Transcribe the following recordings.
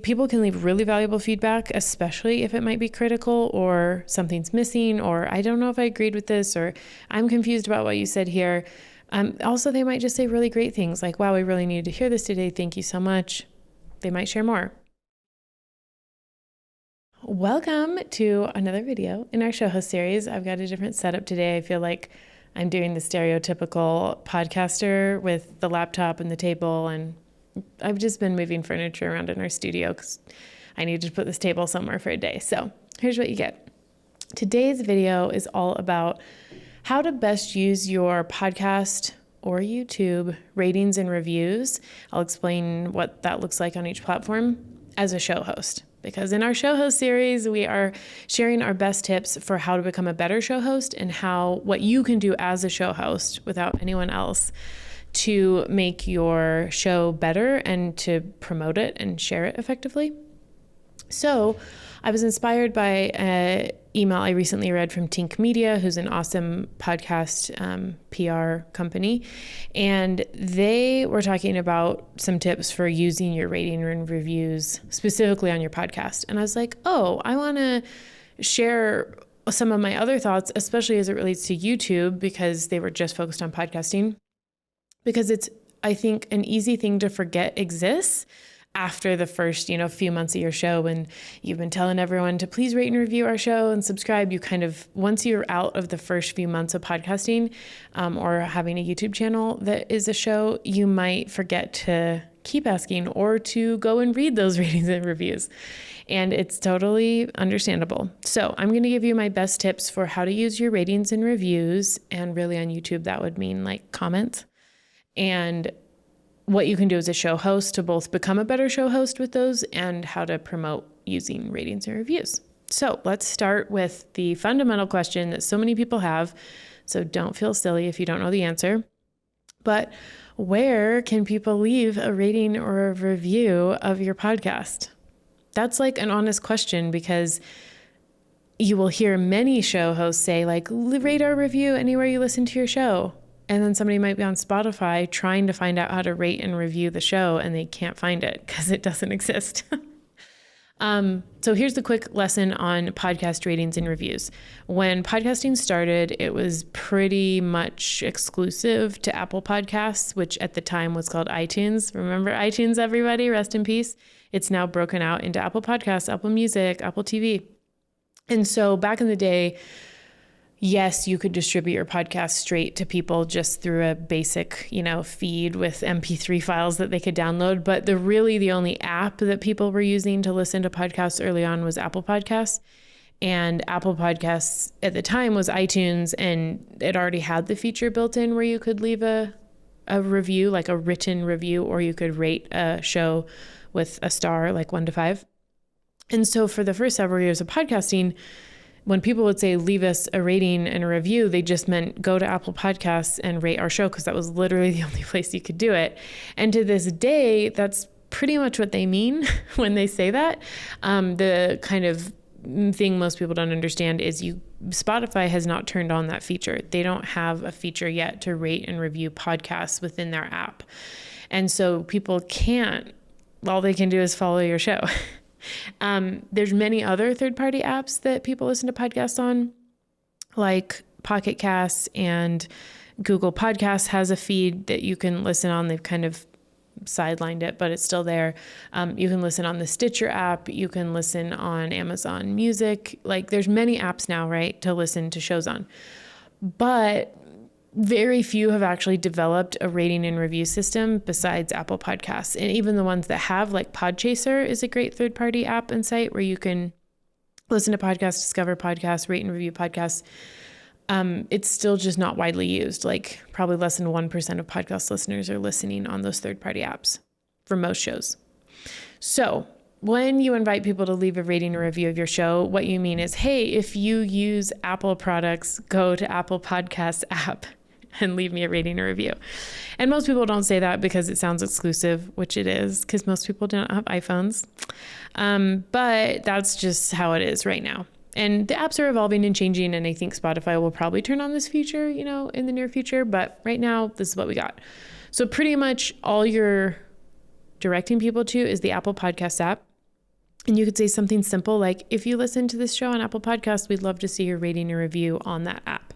People can leave really valuable feedback, especially if it might be critical or something's missing, or I don't know if I agreed with this, or I'm confused about what you said here. Also, they might just say really great things like, wow, we really needed to hear this today. Thank you so much. They might share more. Welcome to another video in our show host series. I've got a different setup today. I feel like I'm doing the stereotypical podcaster with the laptop and the table, and I've just been moving furniture around in our studio because I needed to put this table somewhere for a day. So here's what you get. Today's video is all about how to best use your podcast or YouTube ratings and reviews. I'll explain what that looks like on each platform as a show host. Because in our show host series, we are sharing our best tips for how to become a better show host and what you can do as a show host without anyone else to make your show better and to promote it and share it effectively. So I was inspired by an email I recently read from Tink Media, who's an awesome podcast PR company. And they were talking about some tips for using your rating and reviews specifically on your podcast. And I was like, oh, I want to share some of my other thoughts, especially as it relates to YouTube, because they were just focused on podcasting. Because it's, I think, an easy thing to forget exists after the first, few months of your show, when you've been telling everyone to please rate and review our show and subscribe. You kind of, once you're out of the first few months of podcasting or having a YouTube channel that is a show, you might forget to keep asking or to go and read those ratings and reviews. And it's totally understandable. So I'm going to give you my best tips for how to use your ratings and reviews. And really on YouTube, that would mean like comments. And what you can do as a show host to both become a better show host with those and how to promote using ratings and reviews. So let's start with the fundamental question that so many people have. So don't feel silly if you don't know the answer. But where can people leave a rating or a review of your podcast? That's like an honest question, because you will hear many show hosts say like, rate or review anywhere you listen to your show. And then somebody might be on Spotify trying to find out how to rate and review the show, and they can't find it because it doesn't exist. So here's the quick lesson on podcast ratings and reviews. When podcasting started, it was pretty much exclusive to Apple Podcasts, which at the time was called iTunes. Remember iTunes, everybody? Rest in peace. It's now broken out into Apple Podcasts, Apple Music, Apple TV. And so back in the day, yes, you could distribute your podcast straight to people just through a basic, feed with MP3 files that they could download. But the only app that people were using to listen to podcasts early on was Apple Podcasts. And Apple Podcasts at the time was iTunes, and it already had the feature built in where you could leave a review, like a written review, or you could rate a show with a star, like 1 to 5. And so for the first several years of podcasting, when people would say, leave us a rating and a review, they just meant go to Apple Podcasts and rate our show, because that was literally the only place you could do it. And to this day, that's pretty much what they mean when they say that. The kind of thing most people don't understand is Spotify has not turned on that feature. They don't have a feature yet to rate and review podcasts within their app. And so people can't, all they can do is follow your show. There's many other third-party apps that people listen to podcasts on, like Pocket Casts, and Google Podcasts has a feed that you can listen on. They've kind of sidelined it, but it's still there. You can listen on the Stitcher app. You can listen on Amazon Music. Like, there's many apps now, right, to listen to shows on. But very few have actually developed a rating and review system besides Apple Podcasts. And even the ones that have, like Podchaser is a great third-party app and site where you can listen to podcasts, discover podcasts, rate and review podcasts. It's still just not widely used. Like, probably less than 1% of podcast listeners are listening on those third-party apps for most shows. So when you invite people to leave a rating or review of your show, what you mean is, hey, if you use Apple products, go to Apple Podcasts app and leave me a rating or review. And most people don't say that because it sounds exclusive, which it is, because most people don't have iPhones. But that's just how it is right now. And the apps are evolving and changing, and I think Spotify will probably turn on this feature, in the near future. But right now, this is what we got. So pretty much all you're directing people to is the Apple Podcasts app. And you could say something simple like, if you listen to this show on Apple Podcasts, we'd love to see your rating and review on that app.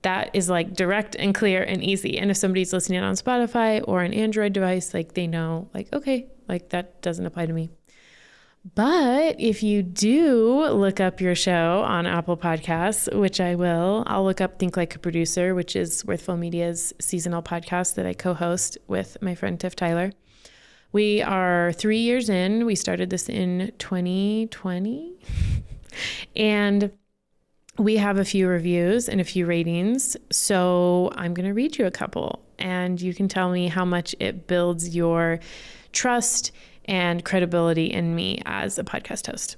That is like direct and clear and easy. And if somebody's listening on Spotify or an Android device, like they know, like, okay, like that doesn't apply to me. But if you do look up your show on Apple Podcasts, which I will, I'll look up Think Like a Producer, which is Worthful Media's seasonal podcast that I co-host with my friend Tiff Tyler. We are 3 years in. We started this in 2020. And we have a few reviews and a few ratings. So I'm going to read you a couple, and you can tell me how much it builds your trust and credibility in me as a podcast host.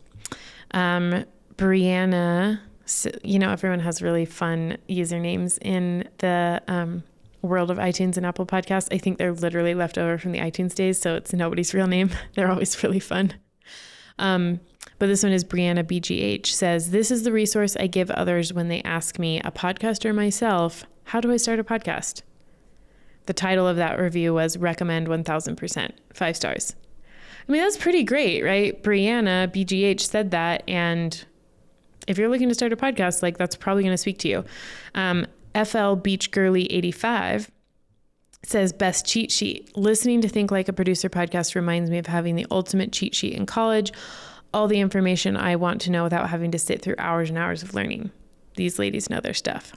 Brianna, everyone has really fun usernames in the world of iTunes and Apple Podcasts. I think they're literally left over from the iTunes days, so it's nobody's real name. They're always really fun. But this one is Brianna BGH, says, this is the resource I give others when they ask me, a podcaster myself, how do I start a podcast? The title of that review was Recommend 1000%, 5 stars. I mean, that's pretty great, right? Brianna BGH said that. And if you're looking to start a podcast, like that's probably going to speak to you. FL Beach Girly 85 says, best cheat sheet. Listening to Think Like a Producer podcast reminds me of having the ultimate cheat sheet in college. All the information I want to know without having to sit through hours and hours of learning. These ladies know their stuff.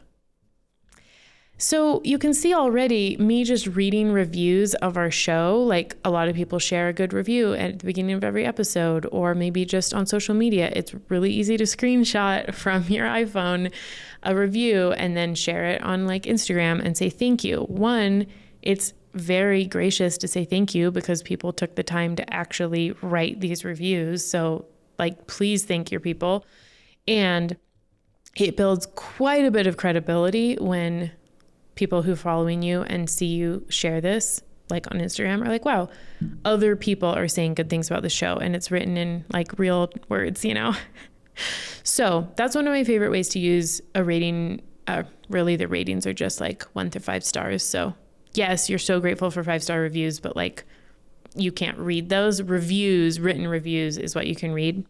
So you can see already me just reading reviews of our show. Like a lot of people share a good review at the beginning of every episode, or maybe just on social media. It's really easy to screenshot from your iPhone a review and then share it on like Instagram and say thank you. One, it's very gracious to say thank you because people took the time to actually write these reviews. So like, please thank your people. And it builds quite a bit of credibility when people who are following you and see you share this, like on Instagram, are like, wow, other people are saying good things about the show, and it's written in like real words, So that's one of my favorite ways to use a rating. Really, the ratings are just like 1 to 5 stars. So yes, you're so grateful for 5-star reviews, but like you can't read those reviews. Written reviews is what you can read.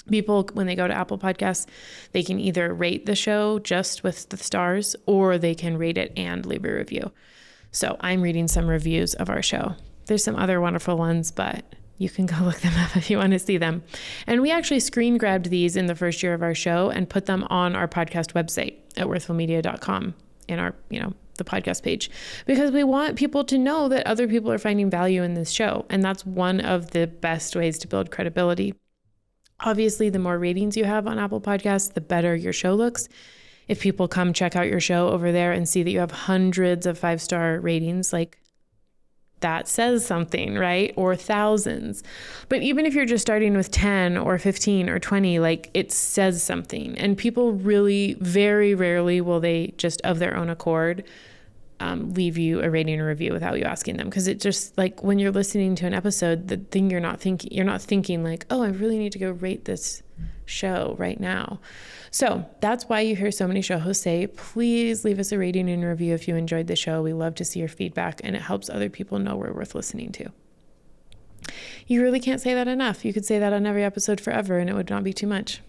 People, when they go to Apple Podcasts, they can either rate the show just with the stars, or they can rate it and leave a review. So I'm reading some reviews of our show. There's some other wonderful ones, but you can go look them up if you want to see them. And we actually screen grabbed these in the first year of our show and put them on our podcast website at worthfulmedia.com in our, the podcast page, because we want people to know that other people are finding value in this show. And that's one of the best ways to build credibility. Obviously, the more ratings you have on Apple Podcasts, the better your show looks. If people come check out your show over there and see that you have hundreds of 5-star ratings, like that says something, right? Or thousands. But even if you're just starting with 10 or 15 or 20, like it says something. And people really, very rarely will they just of their own accord leave you a rating or review without you asking them. Because it just like when you're listening to an episode, the thing you're not thinking like, oh, I really need to go rate this show right now. So that's why you hear so many show hosts say, please leave us a rating and review if you enjoyed the show. We love to see your feedback, and it helps other people know we're worth listening to. You really can't say that enough. You could say that on every episode forever and it would not be too much.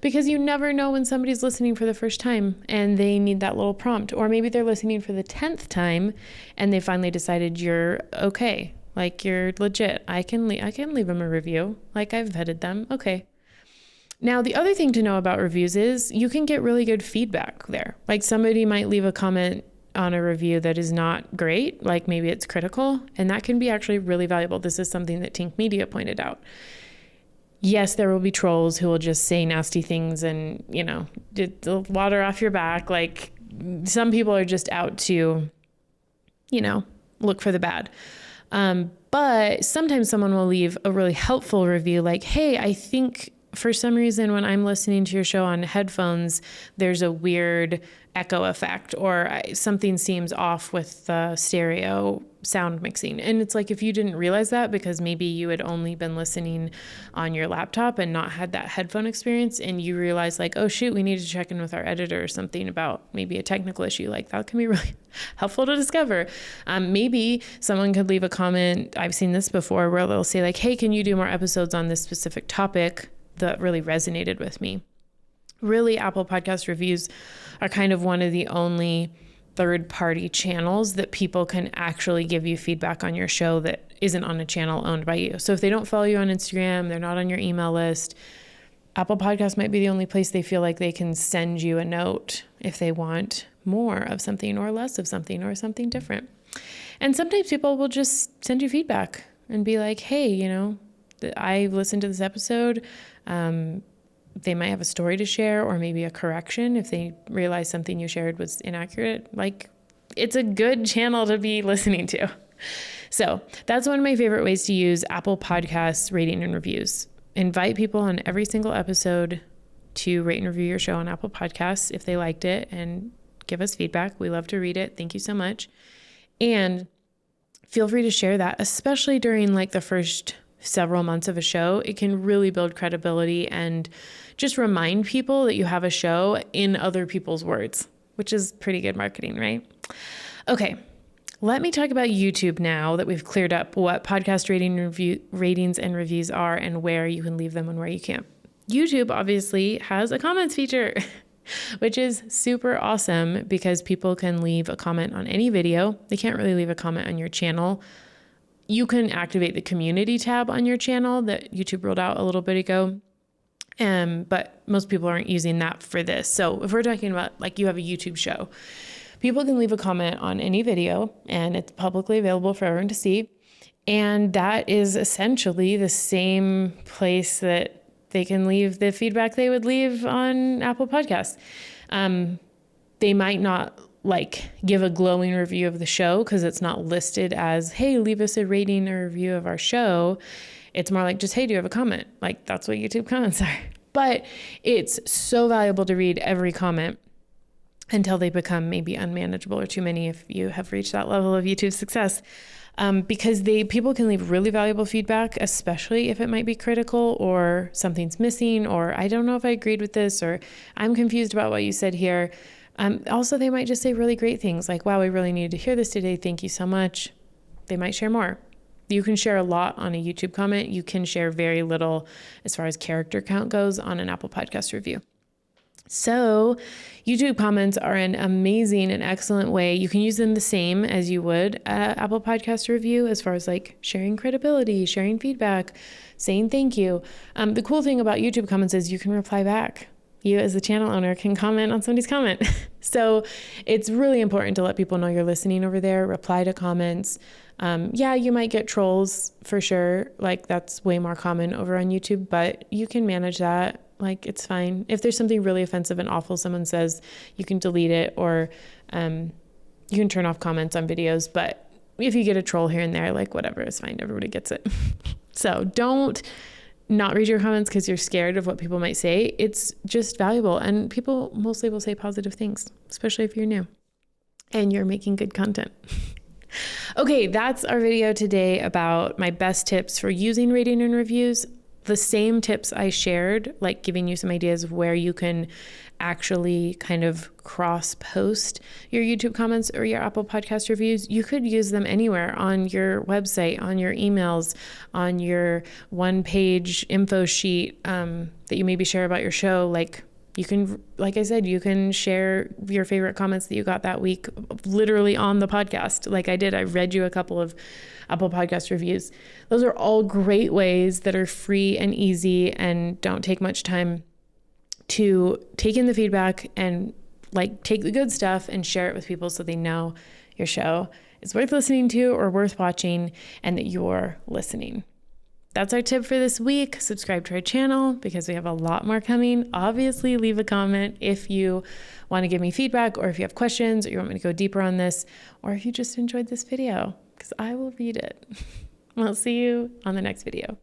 Because you never know when somebody's listening for the first time and they need that little prompt. Or maybe they're listening for the 10th time and they finally decided you're okay. Like you're legit. I can leave them a review. Like I've vetted them. Okay. Now, the other thing to know about reviews is you can get really good feedback there. Like somebody might leave a comment on a review that is not great. Like maybe it's critical, and that can be actually really valuable. This is something that Tink Media pointed out. Yes, there will be trolls who will just say nasty things and, the water off your back. Like some people are just out to, look for the bad. But sometimes someone will leave a really helpful review like, hey, I think for some reason when I'm listening to your show on headphones, there's a weird echo effect, or something seems off with the stereo sound mixing. And it's like, if you didn't realize that because maybe you had only been listening on your laptop and not had that headphone experience, and you realize like, oh shoot, we need to check in with our editor or something about maybe a technical issue, like that can be really helpful to discover. Maybe someone could leave a comment. I've seen this before where they'll say like, hey, can you do more episodes on this specific topic that really resonated with me? Really, Apple Podcast reviews are kind of one of the only third-party channels that people can actually give you feedback on your show that isn't on a channel owned by you. So if they don't follow you on Instagram, they're not on your email list, Apple Podcasts might be the only place they feel like they can send you a note if they want more of something or less of something or something different. And sometimes people will just send you feedback and be like, hey, you know, I listened to this episode. They might have a story to share or maybe a correction if they realize something you shared was inaccurate. Like, it's a good channel to be listening to. So that's one of my favorite ways to use Apple Podcasts rating and reviews. Invite people on every single episode to rate and review your show on Apple Podcasts if they liked it, and give us feedback. We love to read it. Thank you so much. And feel free to share that, especially during like the first several months of a show. It can really build credibility and just remind people that you have a show in other people's words, which is pretty good marketing, right? Okay, let me talk about YouTube now that we've cleared up what podcast ratings and reviews are and where you can leave them and where you can't. YouTube obviously has a comments feature, which is super awesome because people can leave a comment on any video. They can't really leave a comment on your channel. You can activate the community tab on your channel that YouTube rolled out a little bit ago. But most people aren't using that for this. So if we're talking about like you have a YouTube show, people can leave a comment on any video and it's publicly available for everyone to see. And that is essentially the same place that they can leave the feedback they would leave on Apple Podcasts. They might not like give a glowing review of the show because it's not listed as, hey, leave us a rating or review of our show. It's more like just, hey, do you have a comment? Like that's what YouTube comments are. But it's so valuable to read every comment until they become maybe unmanageable or too many if you have reached that level of YouTube success. Because people can leave really valuable feedback, especially if it might be critical or something's missing, or I don't know if I agreed with this, or I'm confused about what you said here. Also, they might just say really great things like, wow, we really needed to hear this today. Thank you so much. They might share more. You can share a lot on a YouTube comment. You can share very little as far as character count goes on an Apple Podcast review. So YouTube comments are an amazing and excellent way. You can use them the same as you would Apple Podcast review as far as like sharing credibility, sharing feedback, saying thank you. The cool thing about YouTube comments is you can reply back. You as the channel owner can comment on somebody's comment. So it's really important to let people know you're listening over there, reply to comments. Yeah, you might get trolls for sure. Like that's way more common over on YouTube, but you can manage that. Like it's fine. If there's something really offensive and awful someone says, you can delete it, or you can turn off comments on videos. But if you get a troll here and there, like whatever, it's fine. Everybody gets it. So don't not read your comments because you're scared of what people might say. It's just valuable. And people mostly will say positive things, especially if you're new and you're making good content. Okay, that's our video today about my best tips for using rating and reviews. The same tips I shared, like giving you some ideas of where you can actually kind of cross-post your YouTube comments or your Apple Podcast reviews. You could use them anywhere on your website, on your emails, on your one-page info sheet that you maybe share about your show. Like you can, like I said, you can share your favorite comments that you got that week literally on the podcast. Like I did, I read you a couple of Apple Podcast reviews. Those are all great ways that are free and easy and don't take much time to take in the feedback and like take the good stuff and share it with people so they know your show is worth listening to or worth watching and that you're listening. That's our tip for this week. Subscribe to our channel because we have a lot more coming. Obviously, leave a comment if you want to give me feedback or if you have questions or you want me to go deeper on this or if you just enjoyed this video because I will read it. We'll see you on the next video.